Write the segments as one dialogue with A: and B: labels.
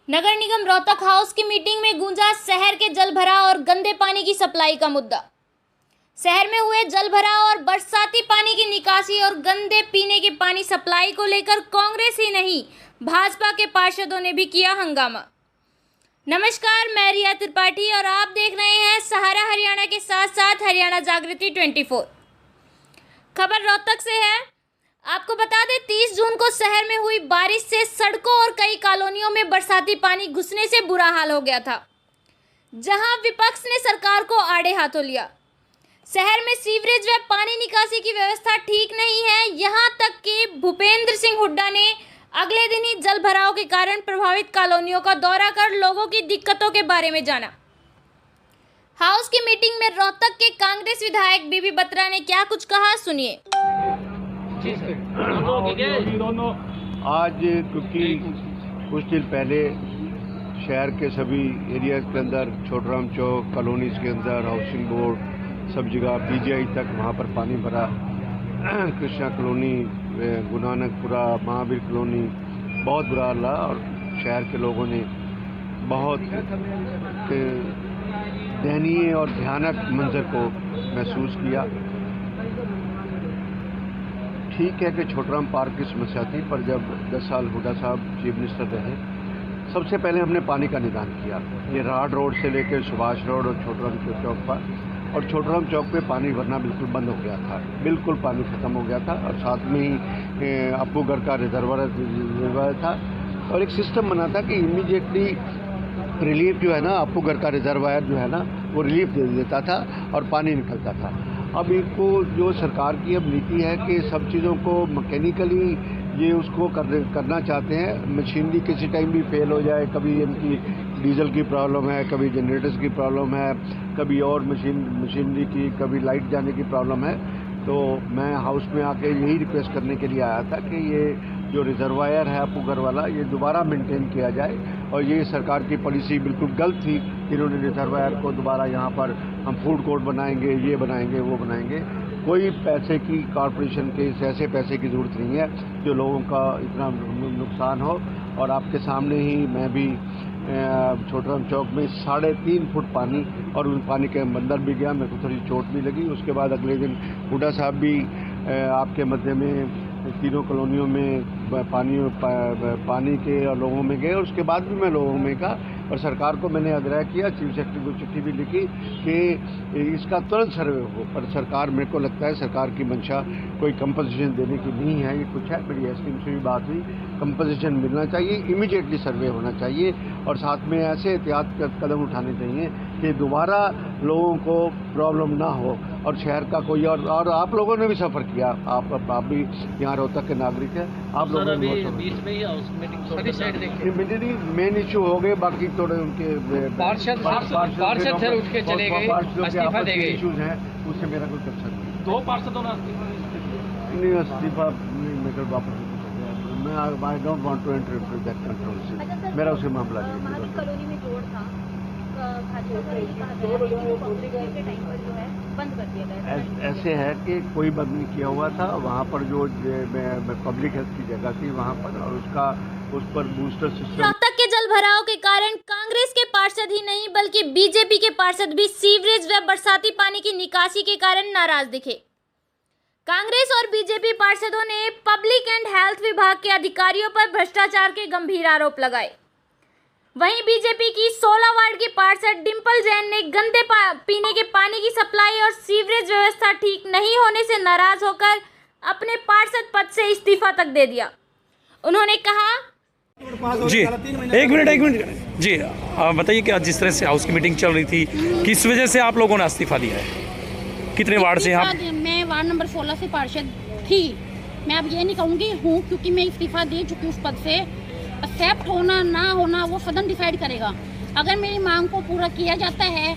A: नगर निगम Rohtak house की meeting में गूंजा शहर के जल भराव और गंदे पानी की सप्लाई का मुद्दा। शहर में हुए जल भराव और बरसाती पानी की निकासी और गंदे पीने के पानी सप्लाई को लेकर कांग्रेस ही नहीं भाजपा के पार्षदों ने भी किया हंगामा। नमस्कार, मैं रिया त्रिपाठी और आप देख रहे हैं सहारा हरियाणा के साथ साथ हरियाणा जागृति 24। खबर रोहतक से है। आपको बता दें, 30 जून को शहर में हुई बारिश से सड़कों और कई कॉलोनियों में बरसाती पानी घुसने से बुरा हाल हो गया था, जहां विपक्ष ने सरकार को आड़े हाथों लिया। शहर में सीवरेज व पानी निकासी की व्यवस्था ठीक नहीं है, यहां तक कि भूपेंद्र सिंह हुड्डा ने अगले दिन ही जल भराव के कारण प्रभावित कॉलोनियों का दौरा कर लोगों की दिक्कतों के बारे में जाना। हाउस की मीटिंग में रोहतक के कांग्रेस विधायक बीबी बत्रा ने क्या कुछ कहा, सुनिए।
B: आज क्योंकि कुछ दिन पहले शहर के सभी एरिया के अंदर छोटराम चौक कॉलोनीज के अंदर हाउसिंग बोर्ड सब जगह पीजीआई तक वहाँ पर पानी भरा। कृष्णा कॉलोनी, गुरुनानकपुरा, महावीर कॉलोनी बहुत बुरा हाल रहा और शहर के लोगों ने बहुत दयनीय और भयानक मंजर को महसूस किया। ठीक है कि छोटराम पार्क की समस्या थी, पर जब 10 साल हुड्डा साहब चीफ मिनिस्टर रहे, सबसे पहले हमने पानी का निदान किया। ये राड रोड से लेकर सुभाष रोड और छोटराम चौक पर, और छोटराम चौक पे पानी भरना बिल्कुल बंद हो गया था, बिल्कुल पानी ख़त्म हो गया था। और साथ में ही अपूगढ़ का रिजर्वायर था और एक सिस्टम बना था कि इमीडिएटली रिलीफ जो है ना, अपूगढ़ का रिजर्वायर जो है ना, वो रिलीफ दे देता था और पानी निकलता था। अब इनको जो सरकार की अब नीति है कि सब चीज़ों को मैकेनिकली ये उसको करना चाहते हैं। मशीनरी किसी टाइम भी फेल हो जाए, कभी इनकी डीजल की प्रॉब्लम है, कभी जनरेटर्स की प्रॉब्लम है, कभी और मशीनरी की, कभी लाइट जाने की प्रॉब्लम है। तो मैं हाउस में आके यही रिक्वेस्ट करने के लिए आया था कि ये जो रिजर्वायर है अपूगढ़ वाला, ये दोबारा मेंटेन किया जाए। और ये सरकार की पॉलिसी बिल्कुल गलत थी, इन्होंने रिजर्वायर को दोबारा यहाँ पर हम फूड कोर्ट बनाएंगे, ये बनाएंगे, वो बनाएंगे। कोई पैसे की कॉरपोरेशन के ऐसे पैसे की ज़रूरत नहीं है जो लोगों का इतना नुकसान हो। और आपके सामने ही मैं भी छोटराम चौक में 3.5 फुट पानी, और उन पानी के अंदर भी गया, मेरे को थोड़ी चोट भी लगी। उसके बाद अगले दिन हुड्डा साहब भी आपके मध्य में तीनों कॉलोनियों में पानी के और लोगों में गए, और उसके बाद भी मैं लोगों में गया और सरकार को मैंने आग्रह किया, चीफ सेक्रेटरी को चिट्ठी भी लिखी कि इसका तुरंत सर्वे हो। पर सरकार, मेरे को लगता है सरकार की मंशा कोई कंपनसेशन देने की नहीं है। ये कुछ है, मेरी एसडीएम से भी बात हुई, कंपनसेशन मिलना चाहिए, इमीडिएटली सर्वे होना चाहिए और साथ में ऐसे एहतियात कदम उठाने चाहिए कि दोबारा लोगों को प्रॉब्लम ना हो और शहर का कोई और आप लोगों ने भी सफ़र किया, आप भी यहाँ रोहतक के नागरिक हैं, आप लोगों ने मेन इशू हो गए, बाकी थोड़े उनके
C: पार्षद थे उठ के चले गए, इस्तीफा दे गए,
B: इशूज हैं, उससे मेरा कोई कंसर्न नहीं।
C: 2 पार्षदों ने
B: इस्तीफा मेरे वापस मैं I don't want to enter into that controversy, मेरा उससे मामला नहीं।
A: कॉलोनी में जोड़ था, बंद कर दिया गया।
B: ऐसे है कि कोई बंद नहीं किया हुआ था, वहाँ पर जो पब्लिक हेल्थ की जगह थी वहाँ पर, और उस पर बूस्टर सिस्टम।
A: रोहतक के जल भराव के कारण कांग्रेस के पार्षद ही नहीं बल्कि बीजेपी के पार्षद भी सीवरेज व बरसाती पानी की निकासी के कारण नाराज दिखे। कांग्रेस और बीजेपी पार्षदों ने पब्लिक एंड हेल्थ विभाग के अधिकारियों पर भ्रष्टाचार के गंभीर आरोप लगाए। वहीं बीजेपी की 16 वार्ड की पार्षद डिंपल जैन ने गंदे पीने के पानी की सप्लाई और सीवरेज व्यवस्था ठीक नहीं होने से नाराज होकर अपने पार्षद पद से इस्तीफा तक दे दिया। उन्होंने कहा,
C: जी एक मिनट जी, बताइए कि जिस तरह से हाउस की मीटिंग चल रही थी, किस वजह से आप लोगों ने इस्तीफा दिया है? कितने वार्ड से आप?
D: मैं वार्ड नंबर 16 से पार्षद थी। मैं अब ये नहीं कहूँगी हूँ, क्योंकि मैं इस्तीफा दे चुकी उस पद से। एक्सेप्ट होना ना होना वो सदन डिसाइड करेगा। अगर मेरी मांग को पूरा किया जाता है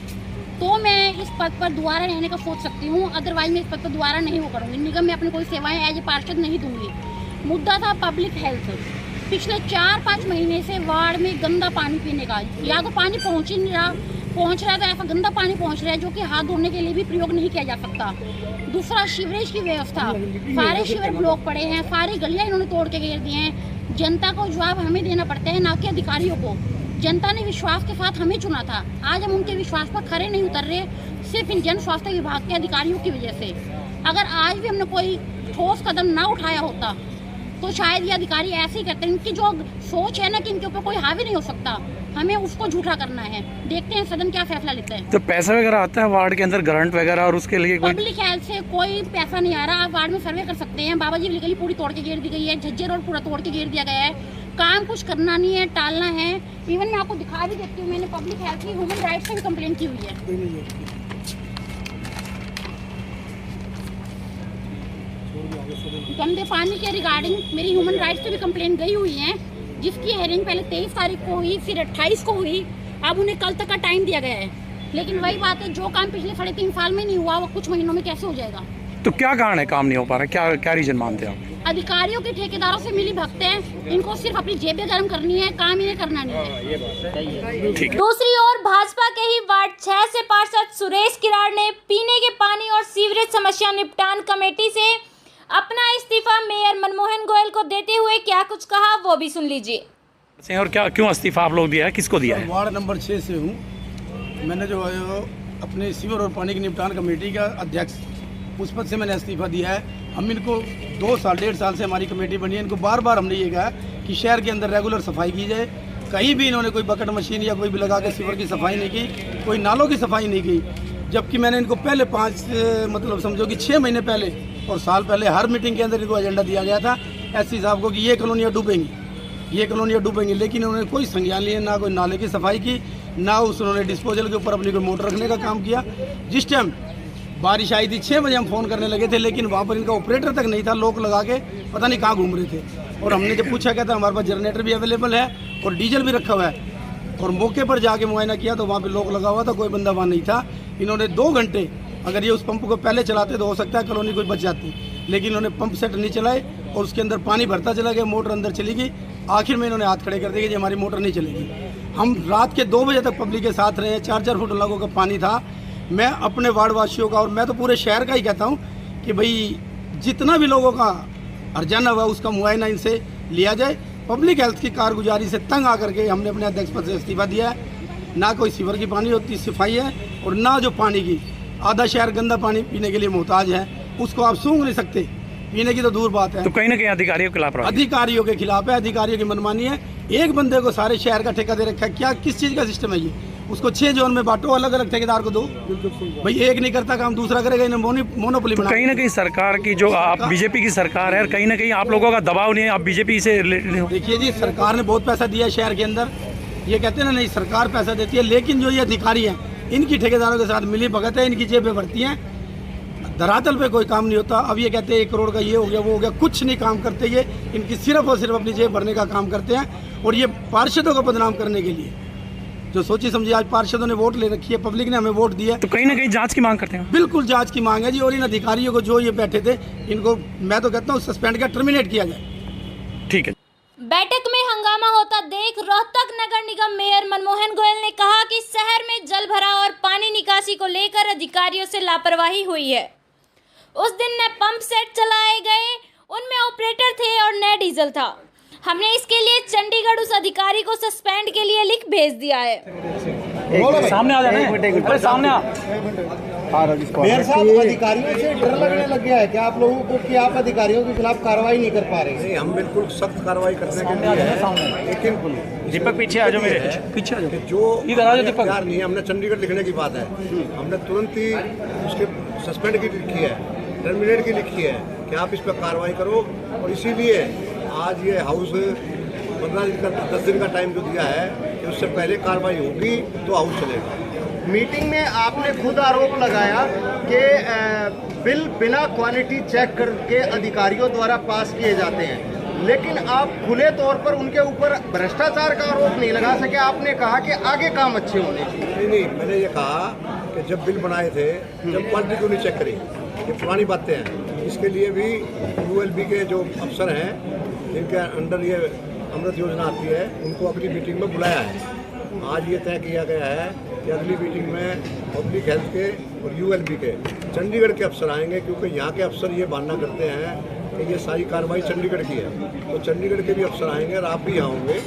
D: तो मैं इस पद पर दोबारा रहने का सोच सकती हूँ, अदरवाइज मैं इस पद पर दोबारा नहीं वो करूँगी। निगम में अपनी कोई सेवाएं एज ए पार्षद नहीं दूंगी। मुद्दा था पब्लिक हेल्थ। पिछले 4-5 महीने से वार्ड में गंदा पानी पीने का, या तो पानी पहुँच ही नहीं रहा, पहुँच रहा है तो ऐसा गंदा पानी पहुँच रहा है जो कि हाथ धोने के लिए भी प्रयोग नहीं किया जा सकता। दूसरा, सीवरेज की व्यवस्था, सारे सीवर ब्लॉक पड़े हैं, सारी गलियाँ इन्होंने तोड़ के घेर दी हैं। जनता को जवाब हमें देना पड़ता है, ना कि अधिकारियों को। जनता ने विश्वास के साथ हमें चुना था। आज हम उनके विश्वास पर खरे नहीं उतर रहे, सिर्फ इन जन स्वास्थ्य विभाग के अधिकारियों की वजह से। अगर आज भी हमने कोई ठोस कदम ना उठाया होता तो शायद ये अधिकारी ऐसे ही करते हैं। इनकी जो सोच है ना कि इनके ऊपर कोई हावी नहीं हो सकता, हमें उसको झूठा करना है। देखते हैं सदन क्या फैसला लेता है।
C: तो पैसा वगैरह आता है वार्ड के अंदर, ग्रांट वगैरह, और उसके लिए कोई
D: पब्लिक हेल्थ से कोई पैसा नहीं आ रहा। आप वार्ड में सर्वे कर सकते हैं। बाबा जी गली पूरी तोड़ के घेर दी गई है, झज्जे रोड पूरा तोड़ के घेर दिया गया है। काम कुछ करना नहीं है, टालना है। इवन मैं आपको दिखा भी देती हूँ, मैंने पब्लिक हेल्थ की ह्यूमन राइट्स से भी कंप्लेंट की हुई है। गंदे पानी के रिगार्डिंग मेरी ह्यूमन राइट्स से भी कंप्लेंट गई हुई है, जिसकी हेयरिंग पहले 23 तारीख को हुई, फिर 28 को हुई। अब उन्हें कल तक का टाइम दिया गया है। लेकिन वही बात है, जो काम पिछले 3.5 साल में नहीं हुआ वो कुछ महीनों में कैसे हो जाएगा।
C: तो क्या कारण है काम नहीं हो पा रहा, क्या रीजन मानते हैं आप?
D: अधिकारियों के ठेकेदारों से मिली भगत हैं। इनको सिर्फ अपनी जेबें गर्म करनी है, काम इन्हें करना नहीं है।
C: ठीक है।
A: दूसरी ओर भाजपा के ही वार्ड 6 से पार्षद सुरेश किराड़ ने पीने के पानी और सीवरेज समस्या निपटान कमेटी से अपना इस्तीफा मेयर मनमोहन गोयल को देते हुए क्या कुछ कहा, वो भी सुन लीजिए।
C: और क्या, क्यों इस्तीफा आप लोग दिया है, किसको दिया है?
E: वार्ड नंबर 6 से हूँ। मैंने जो है अपने सीवर और पानी की निपटान कमेटी का अध्यक्ष, उस पद से मैंने इस्तीफा दिया है। हम इनको 1.5 साल से हमारी कमेटी बनी है। इनको बार बार हमने ये कहा कि शहर के अंदर रेगुलर सफाई की जाए। कहीं भी इन्होंने कोई बकेट मशीन या कोई भी लगा के सीवर की सफाई नहीं की, कोई नालों की सफाई नहीं की। जबकि मैंने इनको पहले 6 महीने पहले और साल पहले हर मीटिंग के अंदर इनको एजेंडा दिया गया था एससी साहब को कि ये कॉलोनियाँ डूबेंगी, लेकिन उन्होंने कोई संज्ञान लिए, ना कोई नाले की सफाई की, ना उन्होंने डिस्पोजल के ऊपर अपनी कोई मोटर रखने का काम किया। जिस टाइम बारिश आई थी 6 बजे हम फ़ोन करने लगे थे, लेकिन वहाँ पर इनका ऑपरेटर तक नहीं था, लोग लगा के पता नहीं कहाँ घूम रहे थे। और हमने जब पूछा क्या था, हमारे पास जनरेटर भी अवेलेबल है और डीजल भी रखा हुआ है। और मौके पर जाके मुआयना किया तो वहाँ पे लोग लगा हुआ था, कोई बंदा वहाँ नहीं था। इन्होंने 2 घंटे, अगर ये उस पंप को पहले चलाते तो हो सकता है कॉलोनी कोई बच जाती, लेकिन इन्होंने पंप सेट नहीं चलाए और उसके अंदर पानी भरता चला गया, मोटर अंदर चली गई। आखिर में इन्होंने हाथ खड़े कर दिए कि हमारी मोटर नहीं चलेगी। हम रात के 2 बजे तक पब्लिक के साथ रहे। 4-4 फुट लोगों का पानी था। मैं अपने वार्ड वासियों का और मैं तो पूरे शहर का ही कहता हूँ कि भाई जितना भी लोगों का हर्जाना हुआ उसका मुआयना इनसे लिया जाए। पब्लिक हेल्थ की कारगुजारी से तंग आकर के हमने अपने अध्यक्ष पद से इस्तीफा दिया है। ना कोई सीवर की पानी होती सफाई है और ना जो पानी की, आधा शहर गंदा पानी पीने के लिए मोहताज है, उसको आप सूंघ नहीं सकते, पीने की तो दूर बात है।
C: तो कहीं ना कहीं अधिकारियों के खिलाफ,
E: अधिकारियों के खिलाफ है, अधिकारियों की मनमानी है। एक बंदे को सारे शहर का ठेका दे रखा है, क्या किस चीज़ का सिस्टम है ये? उसको 6 जोन में बांटो, अलग अलग ठेकेदार को दो। भाई एक नहीं करता काम दूसरा करेगा, इन्हें मोनोपोली बना।
C: कहीं ना कहीं सरकार की जो आप बीजेपी की सरकार है, कहीं ना कहीं आप लोगों का दबाव नहीं है, आप बीजेपी से
E: देखिए जी, सरकार ने बहुत पैसा दिया शहर के अंदर। ये कहते हैं ना नहीं सरकार पैसा देती है, लेकिन जो ये अधिकारी हैं इनकी ठेकेदारों के साथ मिली भगत है, इनकी जेबें भरती हैं, धरातल पे कोई काम नहीं होता। अब ये कहते हैं 1 करोड़ का ये हो गया वो हो गया, कुछ नहीं काम करते ये। इनकी सिर्फ और सिर्फ अपनी जेब भरने का काम करते हैं और ये पार्षदों को बदनाम करने के लिए जो सोची समझी आज पार्षदों ने वोट ले रखी है, पब्लिक ने हमें वोट दिया।
C: तो कहीं ना कहीं जांच की मांग करते हैं।
E: बिल्कुल जांच की मांग है जी। और इन अधिकारियों को जो ये बैठे थे, इनको मैं तो कहता हूँ सस्पेंड किया, टर्मिनेट किया जाए।
C: ठीक है।
A: बैठक में हंगामा होता देख रोहतक नगर निगम मेयर मनमोहन गोयल ने कहा कि शहर में जल भराव और पानी निकासी को लेकर अधिकारियों से लापरवाही हुई है। उस दिन न पंप सेट चलाए गए, उनमें ऑपरेटर थे और न डीजल था। हमने इसके लिए चंडीगढ़ उस अधिकारी को सस्पेंड के लिए लिख भेज दिया है।
C: सामने आ जाना, अरे सामने आ।
F: मेयर साहब, अधिकारियों से डर लगने लग गया है क्या आप लोगों को कि आप अधिकारियों के खिलाफ कार्रवाई नहीं कर पा रहे?
B: नहीं, हम बिल्कुल सख्त कार्रवाई करने के लिए हैं, लेकिन
C: दीपक पीछे आ जाओ, मेरे पीछे आ जाओ,
B: जो
C: इधर आ जाओ दीपक।
B: यार नहीं, हमने चंडीगढ़ लिखने की बात है, हमने तुरंत ही उसके सस्पेंड की लिखी है, टर्मिनेट की लिखी है कि आप इस पर कार्रवाई करो। और इसीलिए आज ये हाउस 15 दिन का 10 दिन का टाइम जो दिया है कि उससे पहले कार्रवाई होगी तो हाउस चलेगा।
F: मीटिंग में आपने खुद आरोप लगाया कि बिल बिना क्वालिटी चेक करके अधिकारियों द्वारा पास किए जाते हैं, लेकिन आप खुले तौर पर उनके ऊपर भ्रष्टाचार का आरोप नहीं लगा सके। आपने कहा कि आगे काम अच्छे होने चाहिए।
B: नहीं, मैंने ये कहा कि जब बिल बनाए थे, जब क्वालिटी क्यों नहीं चेक करी, ये पुरानी बातें हैं। इसके लिए भी ULB के जो अफसर हैं जिनके अंडर ये अमृत योजना आती है, उनको अगली मीटिंग में बुलाया है। आज ये तय किया गया है कि अगली मीटिंग में पब्लिक हेल्थ के और ULB के चंडीगढ़ के अफसर आएंगे, क्योंकि यहाँ के अफसर ये मानना करते हैं कि ये सारी कार्रवाई चंडीगढ़ की है। तो चंडीगढ़ के भी अफसर आएंगे और आप भी यहाँ होंगे।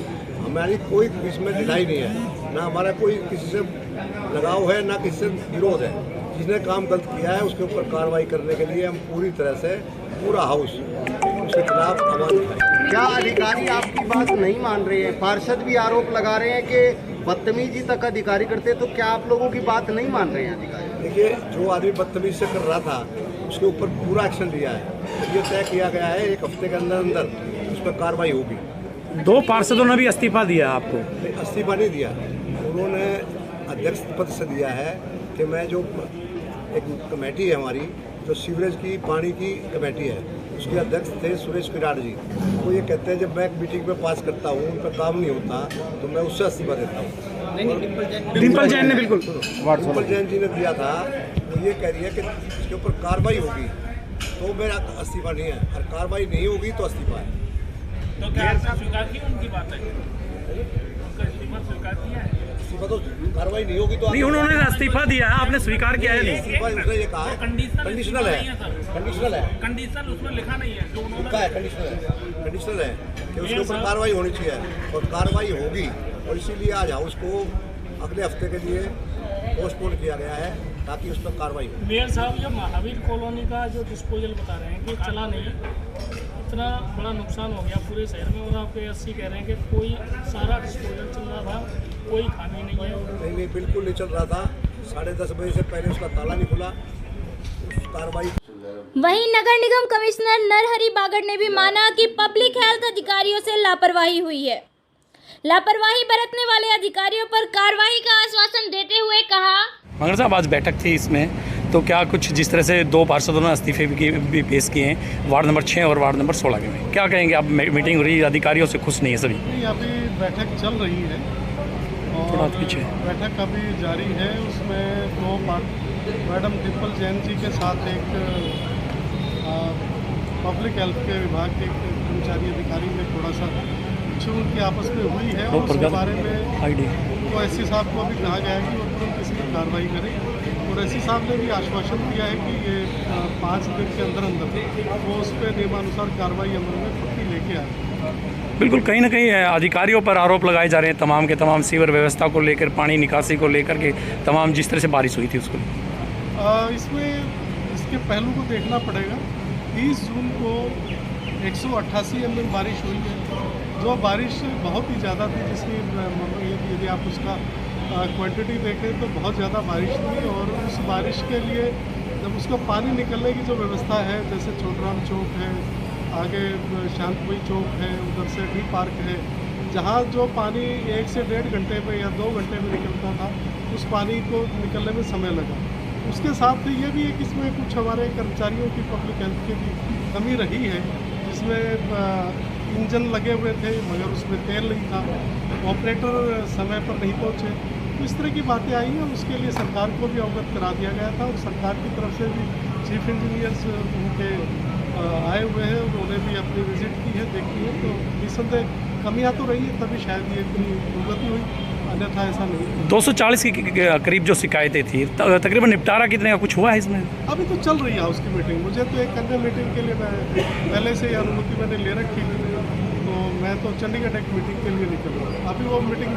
G: हमारी कोई इसमें ढिलाई नहीं है, ना हमारा कोई किसी से लगाव है, ना किसी से विरोध है। जिसने काम गलत किया है उसके ऊपर कार्रवाई करने के लिए हम पूरी तरह से पूरा हाउस उसके खिलाफ आवाज उठाएंगे।
F: क्या अधिकारी आपकी बात नहीं मान रहे हैं? पार्षद भी आरोप लगा रहे हैं कि बदतमीजी तक अधिकारी करते, तो क्या आप लोगों की बात नहीं मान रहे हैं अधिकारी?
G: देखिए, जो आदमी बदतमीजी से कर रहा था उसके ऊपर पूरा एक्शन लिया है। ये तय किया गया है 1 हफ्ते के अंदर अंदर उस पर कार्रवाई होगी।
C: 2 पार्षदों ने भी इस्तीफा दिया आपको?
G: इस्तीफा नहीं दिया, उन्होंने अध्यक्ष पद से दिया है कि मैं जो एक कमेटी है हमारी, जो सीवरेज की पानी की कमेटी है, उसके अध्यक्ष थे सुरेश किराड़ जी। वो ये कहते हैं जब मैं एक मीटिंग में पास करता हूँ, उन पर काम नहीं होता तो मैं उससे इस्तीफा देता हूँ।
C: डिम्पल जैन ने बिल्कुल
G: डिम्पल जैन जी ने दिया था। वो ये कह रही है कि इसके ऊपर कार्रवाई होगी तो मेरा इस्तीफा नहीं है, और कार्रवाई नहीं होगी तो इस्तीफा है।
H: तो क्या स्वीकार की उनकी बात है? उनका इस्तीफा स्वीकार किया है?
G: इस्तीफा तो कार्रवाई नहीं होगी तो
C: नहीं, उन्होंने इस्तीफा दिया है, आपने स्वीकार किया है? नहीं,
G: इस्तीफा उसने ये कहा है कंडीशनल है, कंडीशनल है,
H: कंडीशन उसमें लिखा नहीं है, जो उन्होंने
G: लिखा है कंडीशनल है कि उसके ऊपर कार्रवाई होनी चाहिए और कार्रवाई होगी। और इसीलिए आज हाउस को अगले हफ्ते के लिए पोस्टपोन किया गया है ताकि उस पर कार्रवाई हो।
H: मेयर साहब, जो महावीर कॉलोनी का जो डिस्पोजल बता रहे हैं कि चला नहीं, इतना बड़ा नुकसान हो गया पूरे शहर में, और आपके एससी कह रहे हैं कि कोई सारा डिस्पोजल चल रहा था, कोई खामी नहीं है।
G: नहीं, बिल्कुल नहीं चल रहा था। 10:30 बजे से पहले उसका ताला नहीं खुला। कार्रवाई
A: वहीं नगर निगम कमिश्नर नरहरि बागड़ ने भी माना कि पब्लिक हेल्थ अधिकारियों से लापरवाही हुई है। लापरवाही बरतने वाले अधिकारियों पर कार्रवाई का आश्वासन देते हुए कहा,
C: मगर साहब आज बैठक थी इसमें, तो क्या कुछ जिस तरह से 2 पार्षदों ने इस्तीफे भी पेश किए हैं वार्ड नंबर 6 और वार्ड नंबर 16 में, क्या कहेंगे आप? मीटिंग हो रही है, अधिकारियों से खुश नहीं है सभी?
I: नहीं, अभी बैठक चल रही है और बैठक अभी जारी है। उसमें 2 मैडम डिम्पल जैन जी के साथ एक पब्लिक हेल्थ के विभाग के कर्मचारी अधिकारी में थोड़ा सा उनकी आपस में हुई है, और उसके बारे में उनको एससी साहब को भी कहा गया है कि वो तुरंत इस पर कार्रवाई करें। और एससी साहब ने भी आश्वासन दिया है कि ये 5 दिन के अंदर अंदर वो उस पर नियमानुसार कार्रवाई अमल में पक्की लेके आए।
C: बिल्कुल, कहीं ना कहीं अधिकारियों पर आरोप लगाए जा रहे हैं तमाम के तमाम, सीवर व्यवस्था को लेकर, पानी निकासी को लेकर के तमाम, जिस तरह से बारिश हुई थी उसको।
I: इसमें इसके पहलू को देखना पड़ेगा। 30 जून को 188 mm बारिश हुई है, जो बारिश बहुत ही ज़्यादा थी, जिसकी यदि आप उसका क्वांटिटी देखें तो बहुत ज़्यादा बारिश थी। और उस बारिश के लिए जब उसका पानी निकलने की जो व्यवस्था है, जैसे छोटराम चौक है, आगे शांतमई चौक है, उधर से डी पार्क है, जहाँ जो पानी 1 से 1.5 घंटे में या 2 घंटे में निकलता था, उस पानी को निकलने में समय लगा। उसके साथ ये भी है कि इसमें कुछ हमारे कर्मचारियों की पब्लिक हेल्थ की भी कमी रही है, जिसमें इंजन लगे हुए थे मगर उसमें तेल नहीं था, ऑपरेटर समय पर नहीं पहुँचे, तो इस तरह की बातें आई हैं। उसके लिए सरकार को भी अवगत करा दिया गया था, और सरकार की तरफ से भी चीफ इंजीनियर्स उनके आए हुए हैं, उन्होंने भी अपनी विजिट की है, देखी है। तो निसंदेह कमियाँ तो रही है, तभी शायद ये इतनी दुर्गति हुई, अन्यथा ऐसा नहीं।
C: 240 के करीब जो शिकायतें थी, तकरीबन निपटारा कितने का कुछ हुआ है इसमें?
I: अभी तो चल रही है हाउस की मीटिंग। मुझे तो एक अन्य मीटिंग के लिए मैं पहले से अनुमति मैंने ले रखी थी, तो मैं तो चंडीगढ़ एक मीटिंग के लिए निकल रहा हूँ। अभी वो मीटिंग